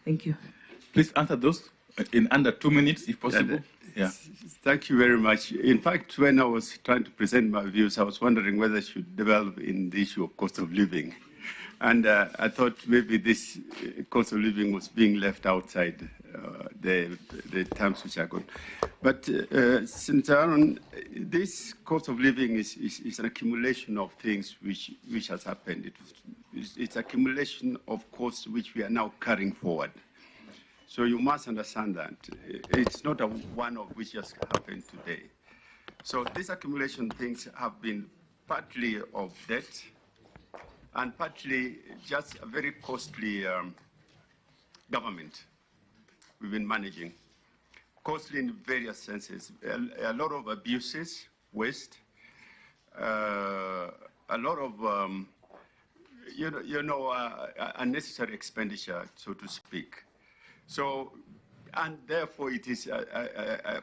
Thank you. Please answer those in under 2 minutes, if possible. Yeah. Thank you very much. In fact, when I was trying to present my views, I was wondering whether I should develop in the issue of cost of living. And I thought maybe this cost of living was being left outside the terms which are good. But since Aaron, this cost of living is an accumulation of things which has happened. It's accumulation of costs which we are now carrying forward. So you must understand that it's not a one of which just happened today. So these accumulation things have been partly of debt and partly just a very costly government we've been managing. Costly in various senses. A lot of abuses, waste, a lot of unnecessary expenditure, so to speak. So, and therefore it is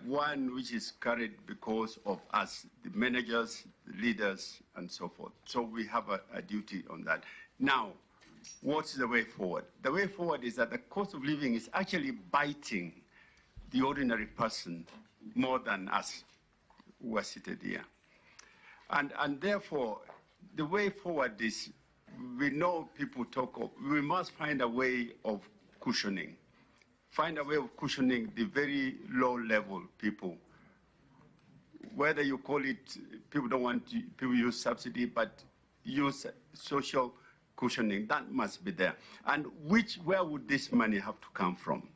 one which is carried because of us, the managers, the leaders, and so forth. So we have a duty on that. Now, what's the way forward? The way forward is that the cost of living is actually biting the ordinary person more than us who are seated here. And therefore, the way forward is, we know people talk of, we must find a way of cushioning. Find a way of cushioning the very low-level people. Whether you call it, people don't want to, people use subsidy, but use social cushioning, that must be there. And where would this money have to come from?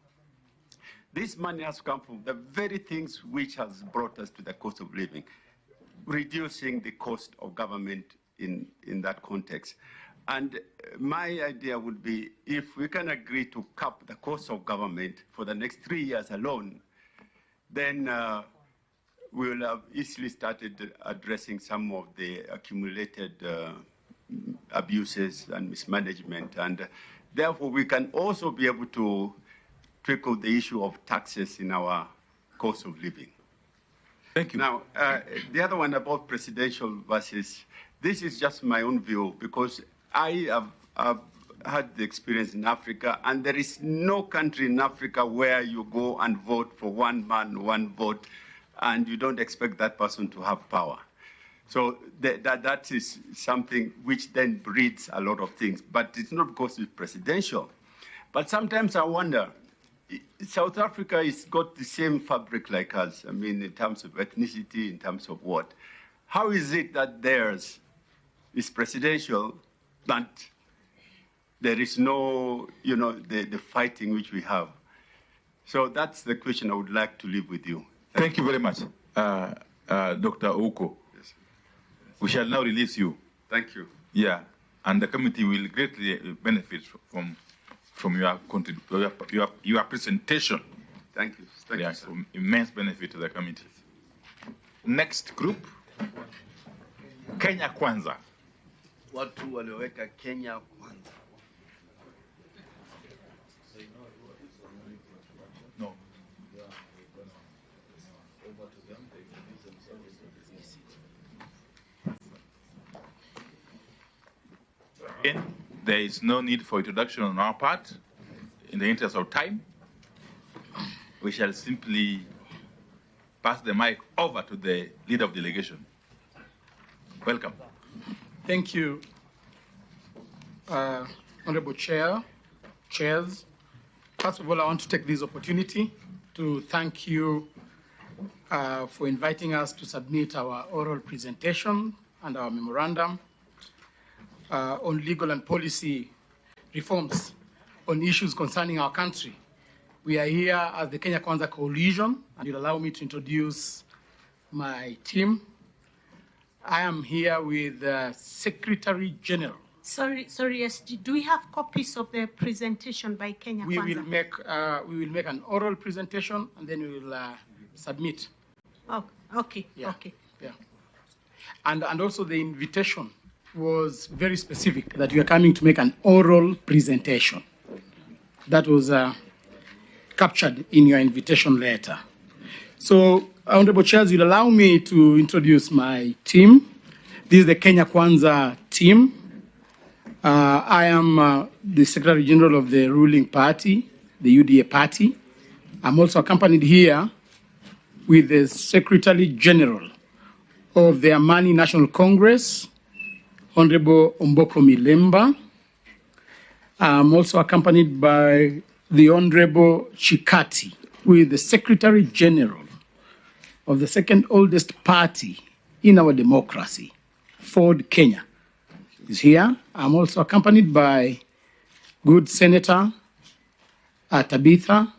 This money has to come from the very things which has brought us to the cost of living, reducing the cost of government in that context. And my idea would be, if we can agree to cap the cost of government for the next 3 years alone, then we will have easily started addressing some of the accumulated abuses and mismanagement. And therefore, we can also be able to tackle the issue of taxes in our cost of living. Thank you. Now, the other one about presidential versus, this is just my own view, because I have had the experience in Africa, and there is no country in Africa where you go and vote for one man, one vote, and you don't expect that person to have power. So that is something which then breeds a lot of things, but it's not because it's presidential. But sometimes I wonder, South Africa has got the same fabric like us, I mean, in terms of ethnicity, in terms of what. How is it that theirs is presidential, but there is no, the fighting which we have? So that's the question I would like to leave with you. Thank you very much, Dr. Ouko. Yes. We shall now release you. Thank you. Yeah, and the committee will greatly benefit from your presentation. Thank you. Thank you, sir. Immense benefit to the committee. Next group, Kenya Kwanza. Watu walioweka Kenya kwanza. No. There is no need for introduction on our part. In the interest of time, we shall simply pass the mic over to the leader of delegation. Welcome. Thank you, Honorable Chairs. First of all, I want to take this opportunity to thank you for inviting us to submit our oral presentation and our memorandum on legal and policy reforms on issues concerning our country. We are here as the Kenya Kwanza Coalition, and you'll allow me to introduce my team. I am here with the Secretary General. Sorry, yes. Do we have copies of the presentation by Kenya Kwanza? We will make an oral presentation, and then we will submit. Oh, okay, yeah. Okay. Yeah. And also the invitation was very specific, that we are coming to make an oral presentation. That was captured in your invitation letter. So, Honorable Chairs, you'll allow me to introduce my team. This is the Kenya Kwanza team. I am the Secretary General of the ruling party, the UDA party. I'm also accompanied here with the Secretary General of the Amani National Congress, Honorable Omboko Milemba. I'm also accompanied by the Honorable Chikati, who is the Secretary General of the second oldest party in our democracy, Ford Kenya, is here. I'm also accompanied by good Senator Tabitha,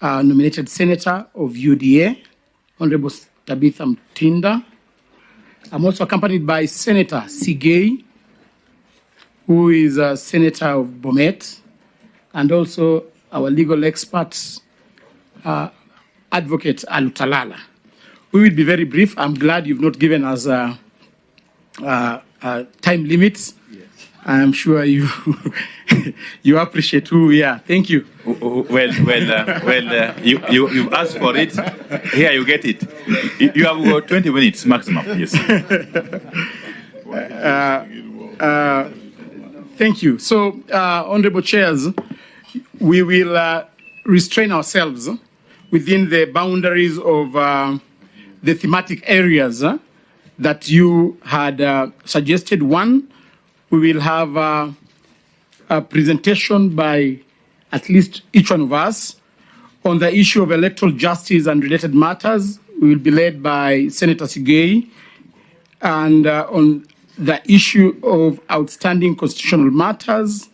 nominated Senator of UDA, Honorable Tabitha Mtinda. I'm also accompanied by Senator Sigei, who is a Senator of Bomet, and also our legal expert, Advocate Alutalala. We will be very brief. I'm glad you've not given us time limits. Yes. I'm sure you you appreciate who we are. Thank you. You've asked for it. Here you get it. You have got 20 minutes maximum. Yes. Thank you. So, Honorable Chairs, we will restrain ourselves within the boundaries of the thematic areas that you had suggested. One, we will have a presentation by at least each one of us on the issue of electoral justice and related matters. We will be led by Senator Sigei, and on the issue of outstanding constitutional matters,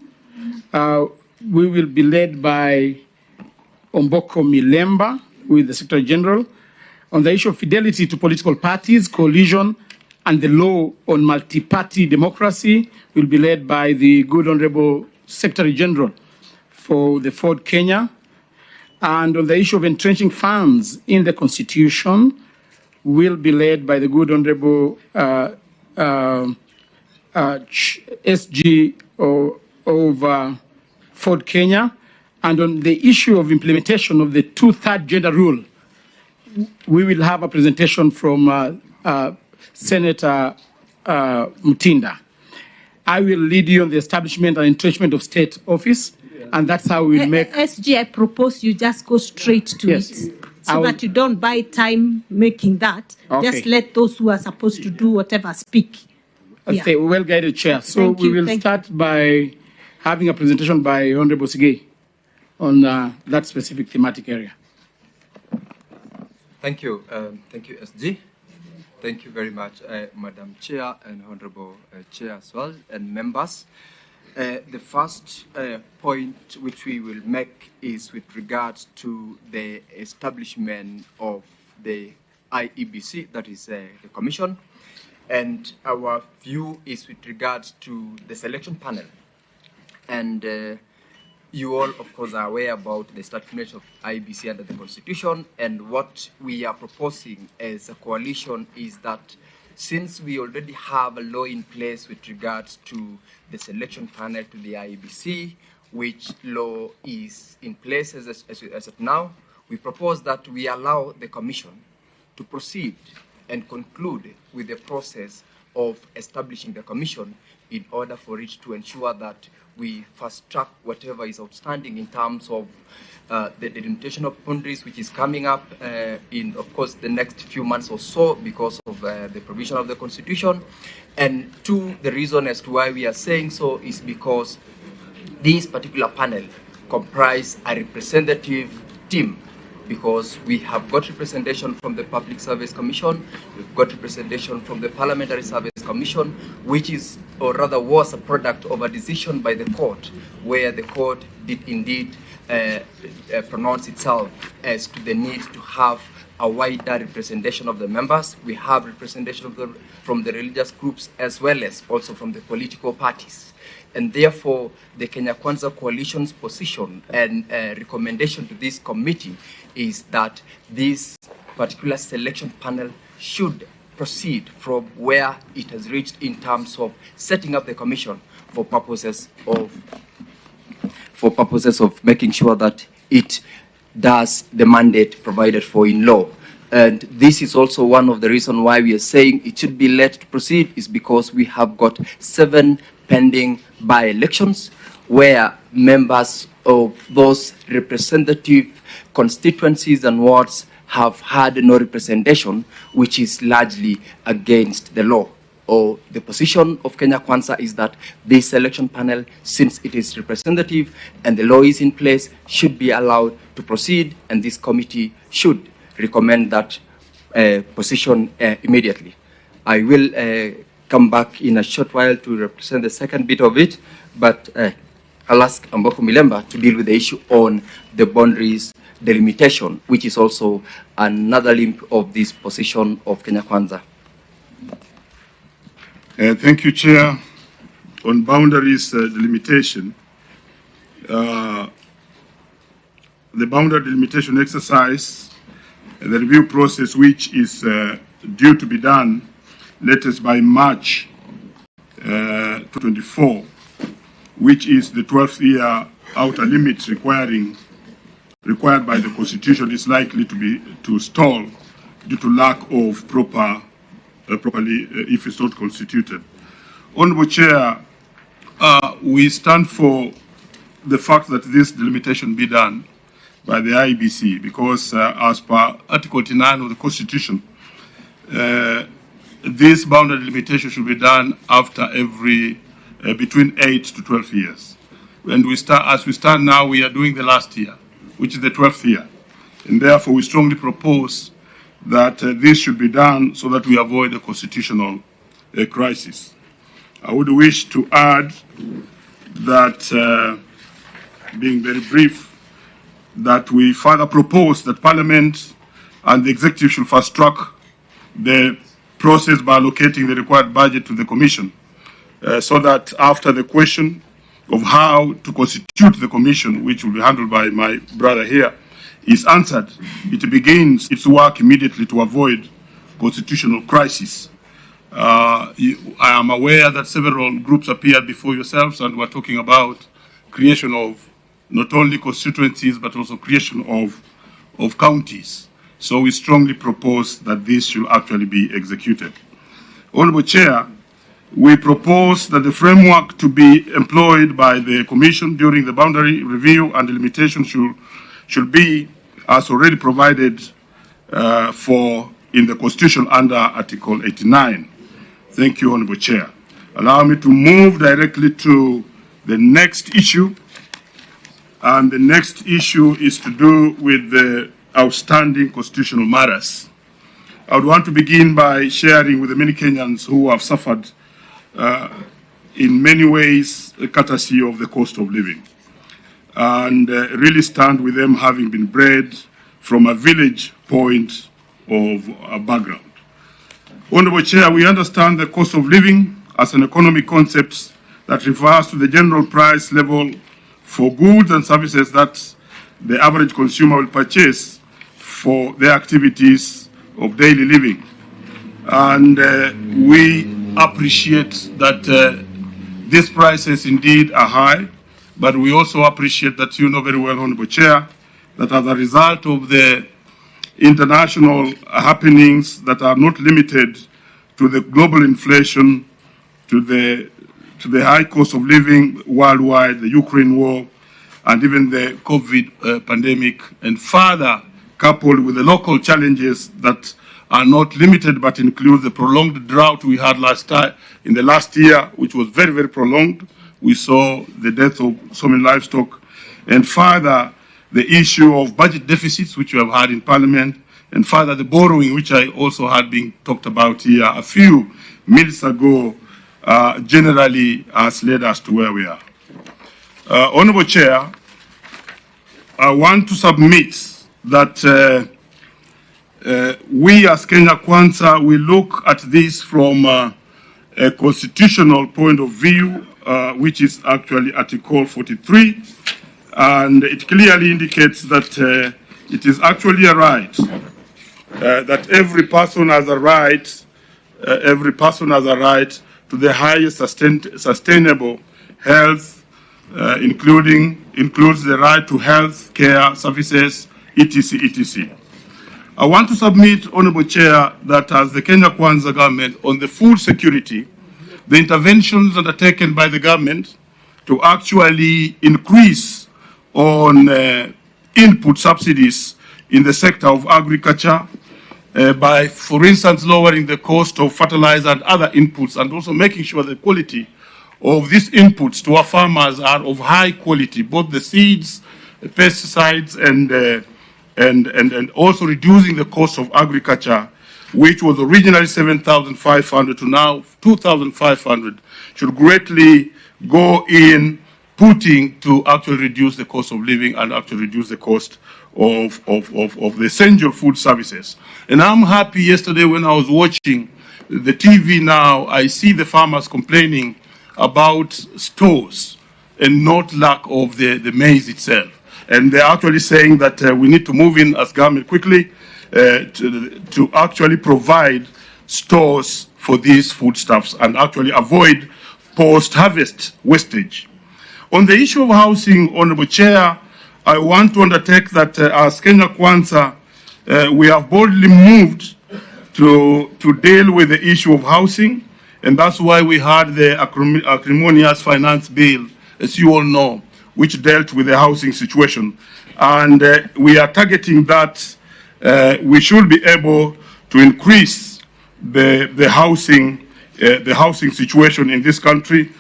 we will be led by Omboko Milemba, who is the Secretary General. On the issue of fidelity to political parties, coalition, and the law on multi-party democracy, will be led by the good Honorable Secretary General for the Ford Kenya. And on the issue of entrenching funds in the Constitution, will be led by the good Honorable SG of Ford Kenya. And on the issue of implementation of the two-third gender rule, we will have a presentation from Senator Mutinda. I will lead you on the establishment and entrenchment of state office, and that's how we'll make... SG, I propose you just go straight to it, so that you don't buy time making that. Okay. Just let those who are supposed to do whatever speak. Okay, well-guided chair. So we will start by having a presentation by Honorable Sigei on that specific thematic area. Thank you. Thank you, SG. Thank you very much, Madam Chair and Honorable Chair as well, and members. The first point which we will make is with regards to the establishment of the IEBC, that is the Commission, and our view is with regards to the selection panel. And you all, of course, are aware about the establishment of IEBC under the Constitution, and what we are proposing as a coalition is that since we already have a law in place with regards to the selection panel to the IEBC, which law is in place as of now, we propose that we allow the Commission to proceed and conclude with the process of establishing the Commission in order for it to ensure that we fast track whatever is outstanding in terms of the delimitation of boundaries, which is coming up in, of course, the next few months or so because of the provision of the Constitution. And two, the reason as to why we are saying so is because this particular panel comprise a representative team, because we have got representation from the Public Service Commission, we've got representation from the Parliamentary Service Commission, which is, or rather was, a product of a decision by the court, where the court did indeed pronounce itself as to the need to have a wider representation of the members. We have representation from the religious groups as well as also from the political parties. And therefore, the Kenya Kwanza Coalition's position and recommendation to this committee is that this particular selection panel should proceed from where it has reached in terms of setting up the commission for purposes of making sure that it does the mandate provided for in law. And this is also one of the reasons why we are saying it should be let to proceed, is because we have got 7 pending by-elections where members of those representative constituencies and wards have had no representation, which is largely against the law. Or the position of Kenya Kwanza is that this election panel, since it is representative and the law is in place, should be allowed to proceed, and this committee should recommend that position immediately. I will come back in a short while to represent the second bit of it, but I'll ask Amboko Milemba to deal with the issue on the boundaries delimitation, which is also another limb of this position of Kenya Kwanza. Thank you, Chair. On boundaries delimitation, the boundary delimitation exercise, the review process, which is due to be done latest by March 2024, which is the 12th year outer limit required by the Constitution, is likely to stall due to lack of properly, if it's not constituted. Honorable Chair, we stand for the fact that this delimitation be done by the IBC, because as per Article 29 of the Constitution, this boundary delimitation should be done after every between 8 to 12 years. And as we stand now, we are doing the last year, which is the 12th year. And therefore, we strongly propose that this should be done so that we avoid a constitutional crisis. I would wish to add that, being very brief, that we further propose that Parliament and the Executive should fast track the process by allocating the required budget to the Commission, so that after the question of how to constitute the Commission, which will be handled by my brother here, is answered, it begins its work immediately to avoid constitutional crisis. I am aware that several groups appeared before yourselves and were talking about creation of not only constituencies but also creation of counties. So we strongly propose that this should actually be executed. Honorable Chair, we propose that the framework to be employed by the Commission during the boundary review and delimitation should be as already provided for in the Constitution under Article 89. Thank you, Honorable Chair. Allow me to move directly to the next issue. And the next issue is to do with the outstanding constitutional matters. I would want to begin by sharing with the many Kenyans who have suffered in many ways courtesy of the cost of living, and really stand with them, having been bred from a village point of a background. Honorable Chair, we understand the cost of living as an economic concept that refers to the general price level for goods and services that the average consumer will purchase for their activities of daily living. And we appreciate that these prices indeed are high, but we also appreciate that you know very well, Honorable Chair, that as a result of the international happenings that are not limited to the global inflation, to the high cost of living worldwide, the Ukraine war, and even the COVID pandemic, and further coupled with the local challenges that are not limited but include the prolonged drought we had in the last year, which was very, very prolonged. We saw the death of so many livestock, and further the issue of budget deficits, which we have had in Parliament, and further the borrowing, which I also had been talked about here a few minutes ago, generally has led us to where we are. Honorable Chair, I want to submit that we as Kenya Kwanza, we look at this from a constitutional point of view, which is actually Article 43, and it clearly indicates that it is actually a right, that every person has a right, to the highest sustainable health, includes the right to health care services, etc., etc. I want to submit, Honorable Chair, that as the Kenya Kwanza government on the food security, the interventions undertaken by the government to actually increase on input subsidies in the sector of agriculture by, for instance, lowering the cost of fertilizer and other inputs, and also making sure the quality of these inputs to our farmers are of high quality, both the seeds, the pesticides, and also reducing the cost of agriculture, which was originally 7,500 to now 2,500, should greatly go in putting to actually reduce the cost of living and actually reduce the cost of the essential food services. And I'm happy yesterday when I was watching the TV now, I see the farmers complaining about stores and not lack of the maize itself. And they're actually saying that we need to move in as government quickly to actually provide stores for these foodstuffs and actually avoid post-harvest wastage. On the issue of housing, Honorable Chair, I want to undertake that as Kenya Kwanza, we have boldly moved to deal with the issue of housing, and that's why we had the acrimonious finance bill, as you all know, which dealt with the housing situation. And we are targeting that we should be able to increase the housing situation in this country,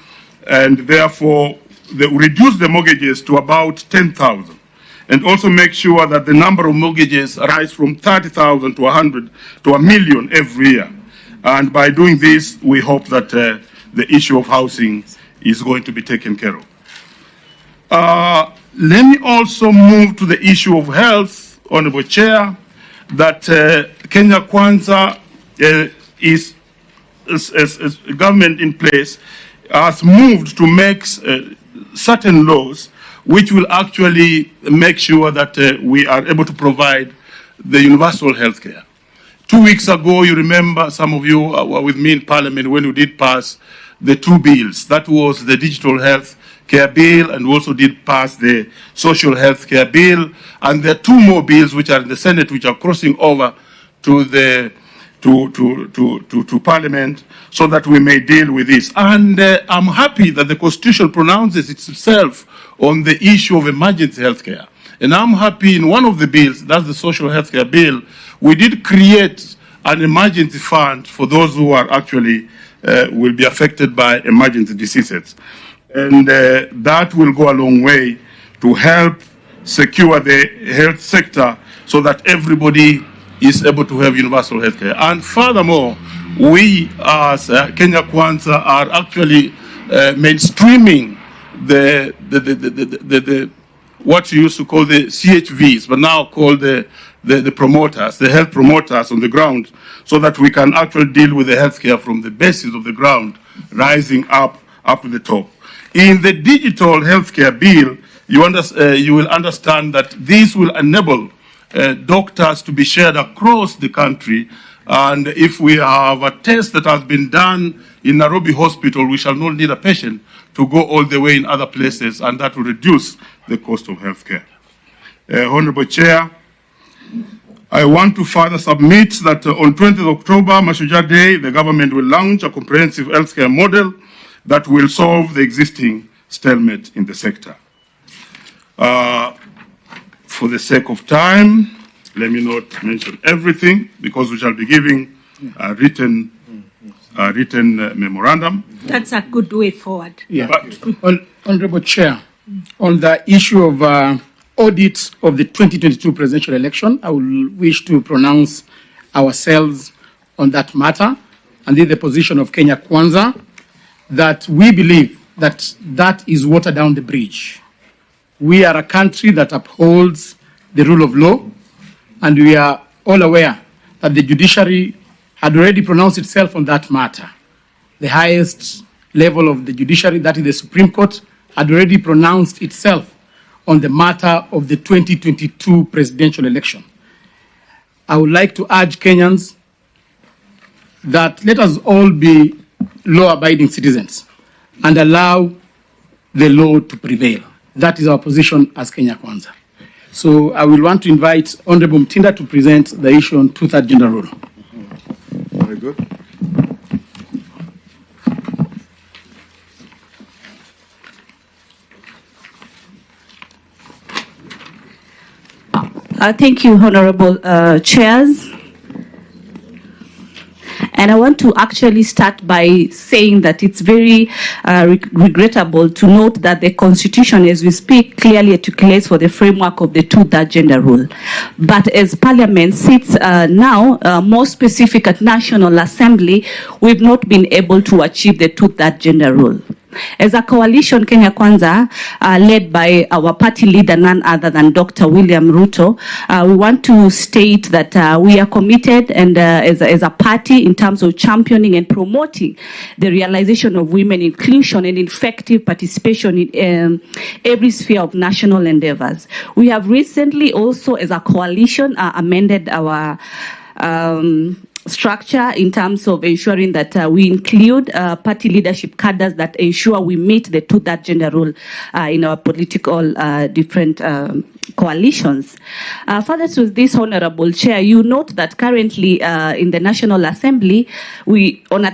and therefore reduce the mortgages to about 10,000, and also make sure that the number of mortgages rise from 30,000 to 100 to 1 million every year. And by doing this, we hope that the issue of housing is going to be taken care of. Let me also move to the issue of health, Honorable Chair, that Kenya Kwanza is a government in place has moved to make certain laws which will actually make sure that we are able to provide the universal health care. 2 weeks ago, you remember, some of you were with me in Parliament when we did pass the two bills. That was the digital health care bill, and we also did pass the social health care bill. And there are two more bills which are in the Senate which are crossing over to the to Parliament so that we may deal with this. And I'm happy that the Constitution pronounces itself on the issue of emergency health care. And I'm happy in one of the bills, that's the social health care bill, we did create an emergency fund for those who are actually will be affected by emergency diseases. And that will go a long way to help secure the health sector so that everybody is able to have universal health care. And furthermore, we as Kenya Kwanza are actually mainstreaming the what you used to call the CHVs, but now called the promoters, the health promoters on the ground, so that we can actually deal with the healthcare from the basis of the ground, rising up to the top. In the digital healthcare bill, you will understand that this will enable doctors to be shared across the country. And if we have a test that has been done in Nairobi Hospital, we shall not need a patient to go all the way in other places, and that will reduce the cost of healthcare. Honorable Chair, I want to further submit that on 20th October, Mashujaa Day, the government will launch a comprehensive healthcare model that will solve the existing stalemate in the sector. For the sake of time, let me not mention everything because we shall be giving a written memorandum. That's a good way forward. Yeah. Honorable Chair, on the issue of audit of the 2022 presidential election, I will wish to pronounce ourselves on that matter, and in the position of Kenya Kwanza, that we believe that that is watered down the bridge. We are a country that upholds the rule of law, and we are all aware that the judiciary had already pronounced itself on that matter. The highest level of the judiciary, that is the Supreme Court, had already pronounced itself on the matter of the 2022 presidential election. I would like to urge Kenyans that let us all be law-abiding citizens and allow the law to prevail. That is our position as Kenya Kwanza. So I will want to invite Honorable Mtinda to present the issue on two-thirds gender rule. Very good. Thank you, Honorable Chairs. And I want to actually start by saying that it's very regrettable to note that the Constitution, as we speak, clearly articulates for the framework of the two-third gender rule. But as Parliament sits now, more specific at National Assembly, we've not been able to achieve the two-third gender rule. As a coalition, Kenya Kwanza, led by our party leader, none other than Dr. William Ruto, we want to state that we are committed and as a party in terms of championing and promoting the realization of women inclusion and effective participation in every sphere of national endeavors. We have recently also, as a coalition, amended our structure in terms of ensuring that we include party leadership cadres that ensure we meet the two-third gender rule in our political different coalitions. Further to this, Honorable Chair, you note that currently in the National Assembly, we on the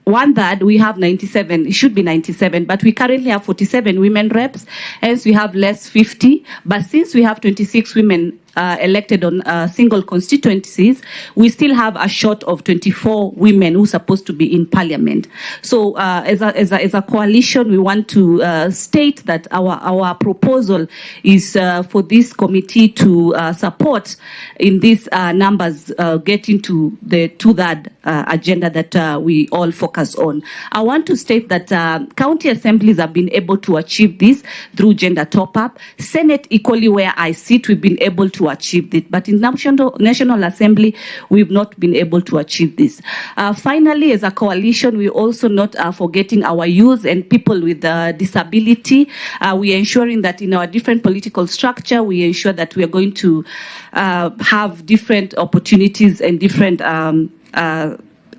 1/3, we have 97, it should be 97, but we currently have 47 women reps, hence we have less 50, but since we have 26 women elected on single constituencies, we still have a short of 24 women who are supposed to be in Parliament. So as a coalition, we want to state that our proposal is for this committee to support in these numbers getting to the two-third agenda that we all focus on. I want to state that county assemblies have been able to achieve this through gender top-up. Senate, equally where I sit, we've been able to achieve it. But in National Assembly, we've not been able to achieve this. Finally, as a coalition, we also not forgetting our youth and people with disability. We are ensuring that in our different political structure, we ensure that we are going to have different opportunities and different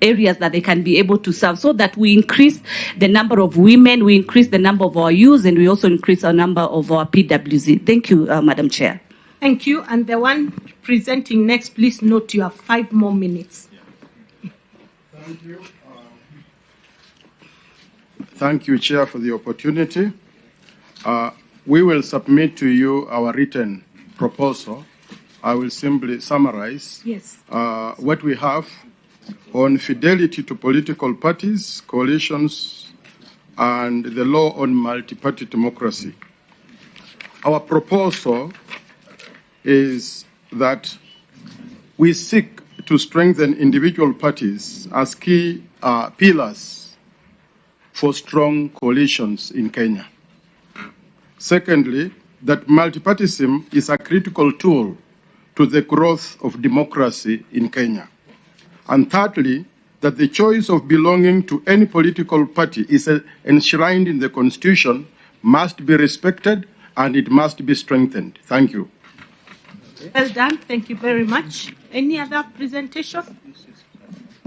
areas that they can be able to serve, so that we increase the number of women, we increase the number of our youth, and we also increase our number of our PWZ. Thank you, Madam Chair. Thank you. And the one presenting next, please note you have 5 more minutes. Thank you. Thank you, Chair, for the opportunity. We will submit to you our written proposal. I will simply summarize what we have on fidelity to political parties, coalitions, and the law on multi-party democracy. Our proposal is that we seek to strengthen individual parties as key pillars for strong coalitions in Kenya. Secondly, that multipartyism is a critical tool to the growth of democracy in Kenya. And thirdly, that the choice of belonging to any political party is enshrined in the Constitution, must be respected, and it must be strengthened. Thank you. Well done. Thank you very much. Any other presentation?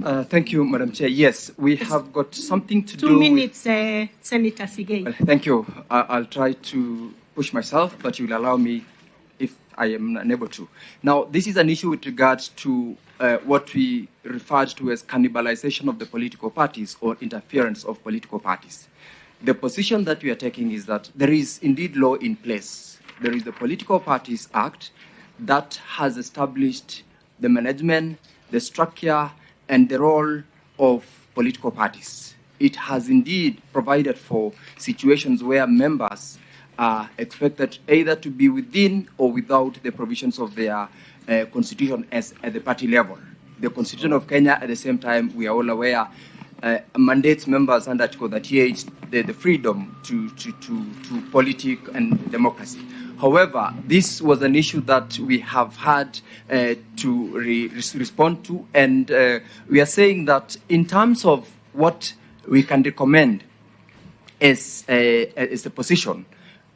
Thank you, Madam Chair. Yes, we have got something to do. 2 minutes, Senator Sigei. Thank you. I'll try to push myself, but you'll allow me if I am unable to. Now, this is an issue with regards to what we referred to as cannibalization of the political parties or interference of political parties. The position that we are taking is that there is indeed law in place. There is the Political Parties Act that has established the management, the structure, and the role of political parties. It has indeed provided for situations where members are expected either to be within or without the provisions of their constitution as at the party level. The Constitution of Kenya, at the same time, we are all aware, mandates members under Article 38 the freedom to politics and democracy. However, this was an issue that we have had to respond to, and we are saying that in terms of what we can recommend as a position,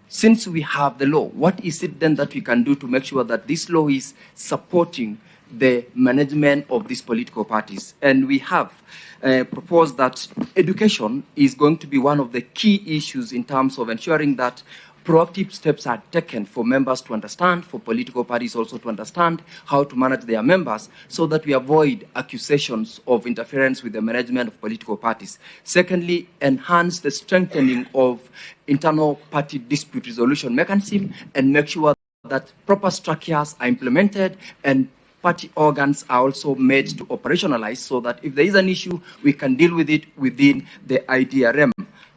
since we have the law, what is it then that we can do to make sure that this law is supporting the management of these political parties? And we have proposed that education is going to be one of the key issues in terms of ensuring that proactive steps are taken for members to understand, for political parties also to understand how to manage their members, so that we avoid accusations of interference with the management of political parties. Secondly, enhance the strengthening of internal party dispute resolution mechanism and make sure that proper structures are implemented and party organs are also made to operationalize so that if there is an issue, we can deal with it within the IDRM.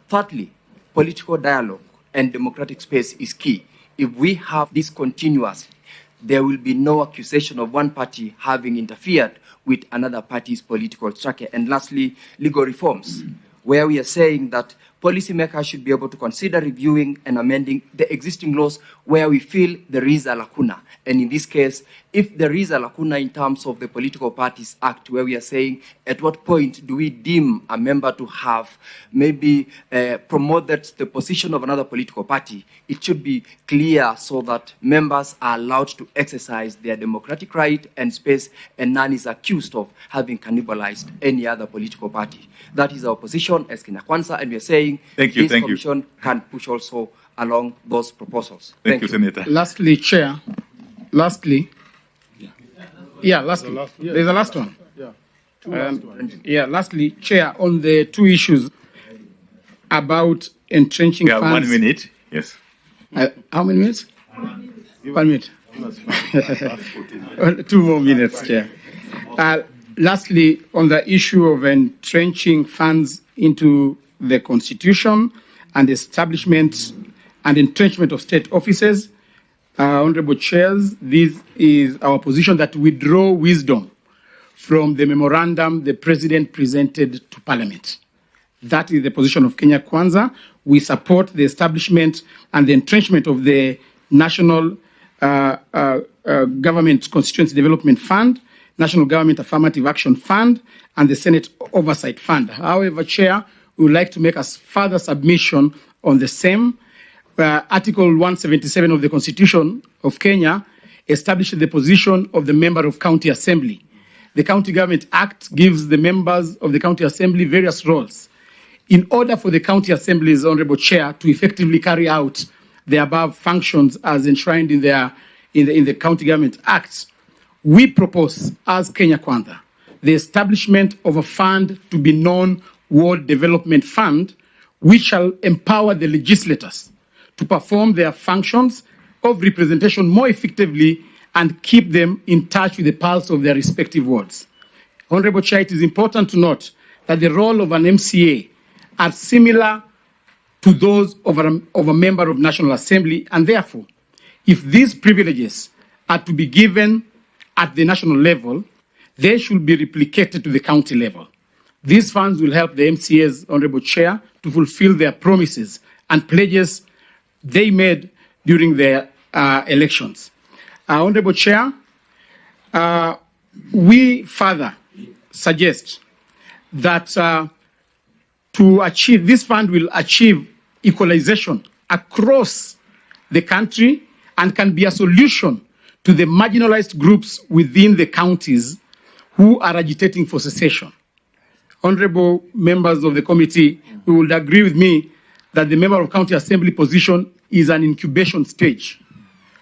Thirdly, political dialogue and democratic space is key. If we have this continuously, there will be no accusation of one party having interfered with another party's political structure. And lastly, legal reforms, where we are saying that policymakers should be able to consider reviewing and amending the existing laws where we feel there is a lacuna. And in this case, if there is a lacuna in terms of the Political Parties Act, where we are saying at what point do we deem a member to have maybe promoted the position of another political party, it should be clear so that members are allowed to exercise their democratic right and space, and none is accused of having cannibalized any other political party. That is our position as Kenya Kwanza, and we are saying this commission can push also along those proposals. Thank you, Senator. Lastly, Chair. Lastly, there's the last one. Lastly, Chair, on the two issues about entrenching funds. 1 minute, yes. How many minutes? 1 minute. 2 more minutes, Chair. Lastly, on the issue of entrenching funds into the Constitution and establishment and entrenchment of state offices, Honorable Chairs, this is our position that we draw wisdom from the memorandum the President presented to Parliament. That is the position of Kenya Kwanza. We support the establishment and the entrenchment of the National Government Constituency Development Fund, National Government Affirmative Action Fund, and the Senate Oversight Fund. However, Chair, we would like to make a further submission on the same. Article 177 of the Constitution of Kenya establishes the position of the member of County Assembly. The County Government Act gives the members of the County Assembly various roles. In order for the County Assembly's Honorable Chair to effectively carry out the above functions as enshrined in the County Government Act, we propose, as Kenya Kwanza, the establishment of a fund to be known World Development Fund, which shall empower the legislators to perform their functions of representation more effectively and keep them in touch with the pulse of their respective wards. Honorable Chair, it is important to note that the role of an MCA are similar to those of a member of National Assembly, and therefore, if these privileges are to be given at the national level, they should be replicated to the county level. These funds will help the MCAs, Honorable Chair, to fulfill their promises and pledges they made during their elections. Honorable Chair, we further suggest that to achieve, this fund will achieve equalization across the country and can be a solution to the marginalized groups within the counties who are agitating for secession. Honorable members of the committee, who would agree with me that the member of County Assembly position is an incubation stage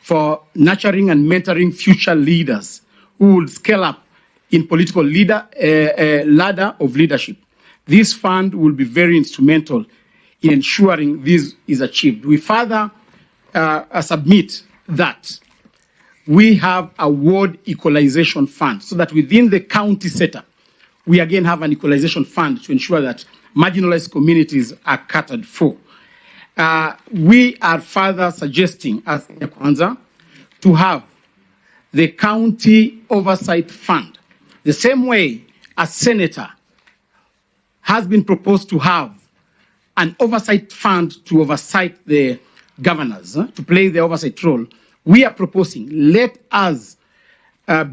for nurturing and mentoring future leaders who will scale up in political ladder of leadership. This fund will be very instrumental in ensuring this is achieved. We further submit that we have a ward equalization fund so that within the county setup, we again have an equalization fund to ensure that marginalized communities are catered for. We are further suggesting, as Kenya Kwanza, to have the county oversight fund, the same way a senator has been proposed to have an oversight fund to oversight the governors, to play the oversight role. We are proposing, let us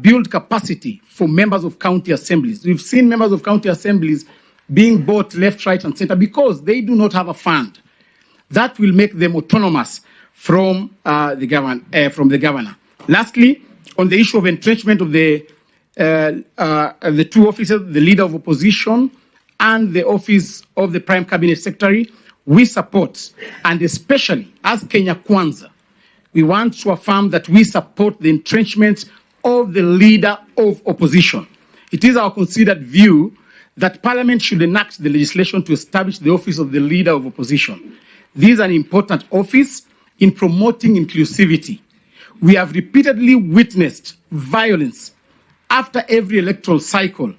build capacity for members of county assemblies. We've seen members of county assemblies being bought left, right, and center because they do not have a fund. That will make them autonomous from the governor. Lastly, on the issue of entrenchment of the two offices, the leader of opposition and the office of the prime cabinet secretary, we support, and especially as Kenya Kwanza, we want to affirm that we support the entrenchment of the leader of opposition. It is our considered view that Parliament should enact the legislation to establish the office of the leader of opposition. This is an important office in promoting inclusivity. we have repeatedly witnessed violence after every electoral cycle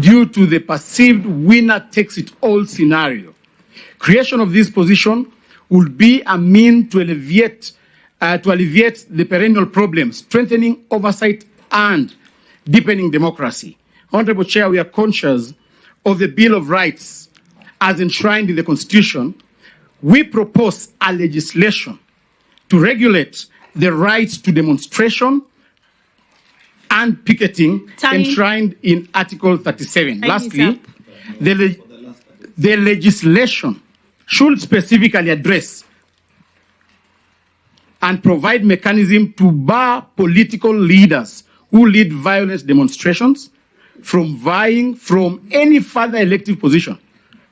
due to the perceived winner-takes-it-all scenario. Creation of this position would be a mean to alleviate the perennial problems, strengthening oversight and deepening democracy. Honorable Chair, we are conscious of the Bill of Rights as enshrined in the Constitution. We propose a legislation to regulate the rights to demonstration and picketing enshrined in Article 37. Lastly, the legislation should specifically address and provide mechanism to bar political leaders who lead violent demonstrations from vying from any further elective position.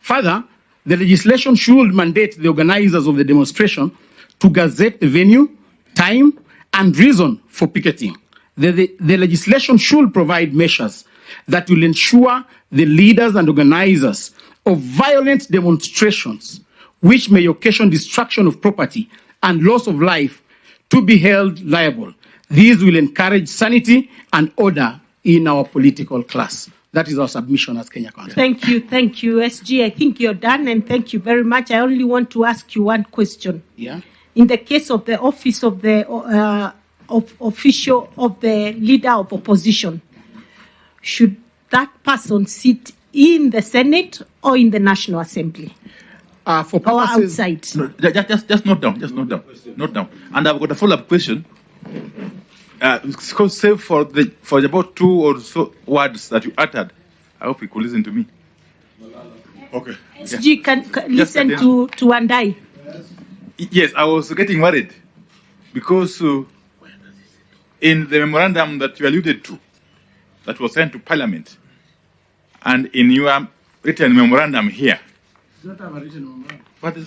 Further, the legislation should mandate the organizers of the demonstration to gazette the venue, time, and reason for picketing. The legislation should provide measures that will ensure the leaders and organizers of violent demonstrations, which may occasion destruction of property and loss of life, to be held liable. These will encourage sanity and order in our political class. That is our submission as Kenya Council. Thank you, SG. I think you're done, and thank you very much. I only want to ask you one question. Yeah. In the case of the office of the official of the leader of opposition, should that person sit in the Senate or in the National Assembly? For purposes, or outside? No, just note down. And I've got a follow-up question. Save for about 2 or so words that you uttered. I hope you could listen to me. Okay. SG, can listen to Andai. Yes, I was getting worried because in the memorandum that you alluded to, that was sent to Parliament, and in your written memorandum here. Don't have a written memorandum.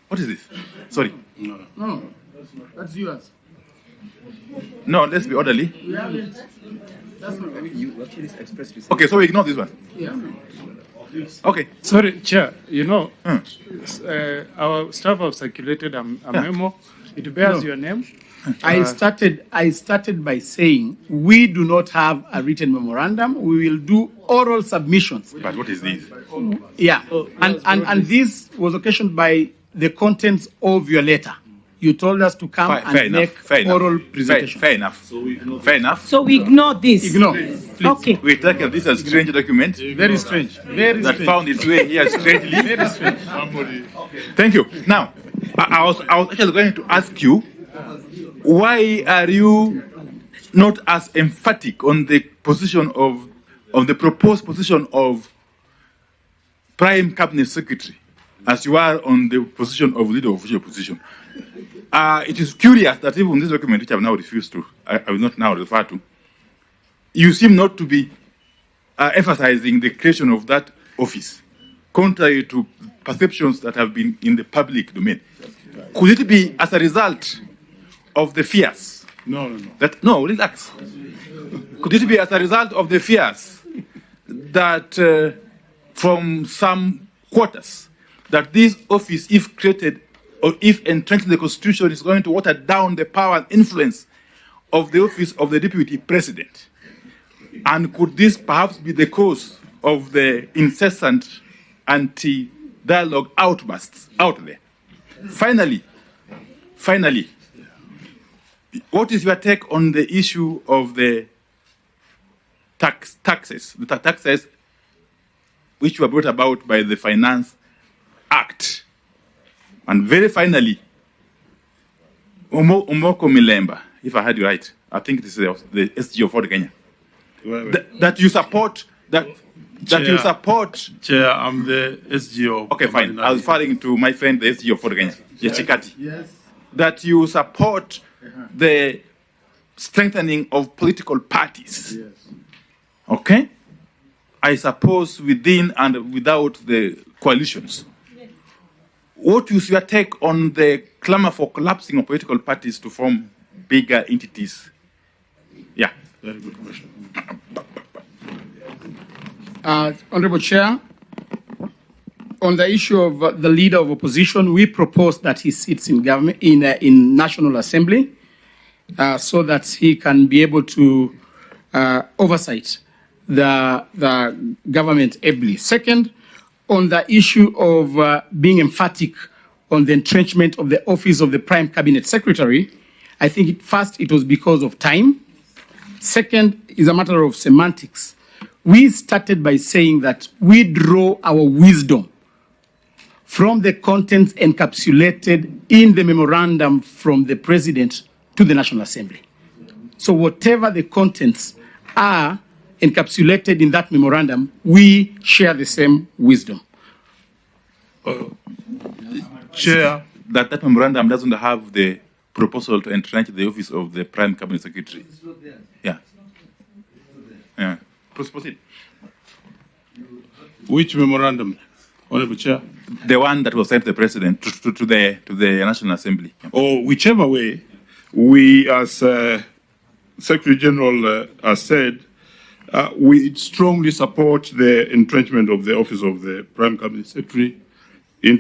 What is this? Sorry. No, that's yours. No, let's be orderly. We have it. That's not You actually expressed this. Okay, so we ignore this one. Yeah. Okay. Sorry, Chair. Our staff have circulated a memo. It bears your name. I started by saying we do not have a written memorandum. We will do oral submissions. But what is this? Yeah, and this was occasioned by the contents of your letter. You told us to come make oral presentation. Fair enough. Fair enough. So we ignore this. Ignore. Please. Okay. We take this as a strange document. Very strange. Very that strange. found its way here strangely. Very strange. Thank you. Now, I was actually going to ask you, why are you not as emphatic on the position of the proposed position of Prime Cabinet Secretary as you are on the position of leader of official position? It is curious that even this document, which I have now refused to, I will not now refer to, you seem not to be emphasizing the creation of that office, contrary to perceptions that have been in the public domain. Could it be as a result of the fears? No, relax. Could it be as a result of the fears that from some quarters, that this office, if created or if entrenched in the Constitution, is going to water down the power and influence of the office of the Deputy President? And could this perhaps be the cause of the incessant anti-dialogue outbursts out there? Finally, what is your take on the issue of the taxes, which were brought about by the Finance Act? And very finally, Umoko Milemba, if I heard you right, I think this is the SG of Kenya. That you support you support. Chair, I'm the SG of. Okay, fine. I was referring to my friend, the SG of Kenya, Yechikati. Yes. That you support the strengthening of political parties. Yes. Okay? I suppose within and without the coalitions. Yes. What is your take on the clamor for collapsing of political parties to form bigger entities? Yeah. Very good question. Honorable Chair, on the issue of the leader of opposition, we propose that he sits in government in National Assembly. so that he can be able to oversight the government ably. Second, on the issue of being emphatic on the entrenchment of the office of the Prime Cabinet Secretary, I think first it was because of time. Second is a matter of semantics. We started by saying that we draw our wisdom from the contents encapsulated in the memorandum from the President to the National Assembly. So whatever the contents are encapsulated in that memorandum, we share the same wisdom. Chair, that memorandum doesn't have the proposal to entrench the office of the Prime Cabinet Secretary. Yeah. Yeah. Proceed. Which memorandum, Honorable Chair? The one that was sent to the President, to the National Assembly. Or whichever way, we as Secretary General has said, we strongly support the entrenchment of the office of the Prime Cabinet Secretary.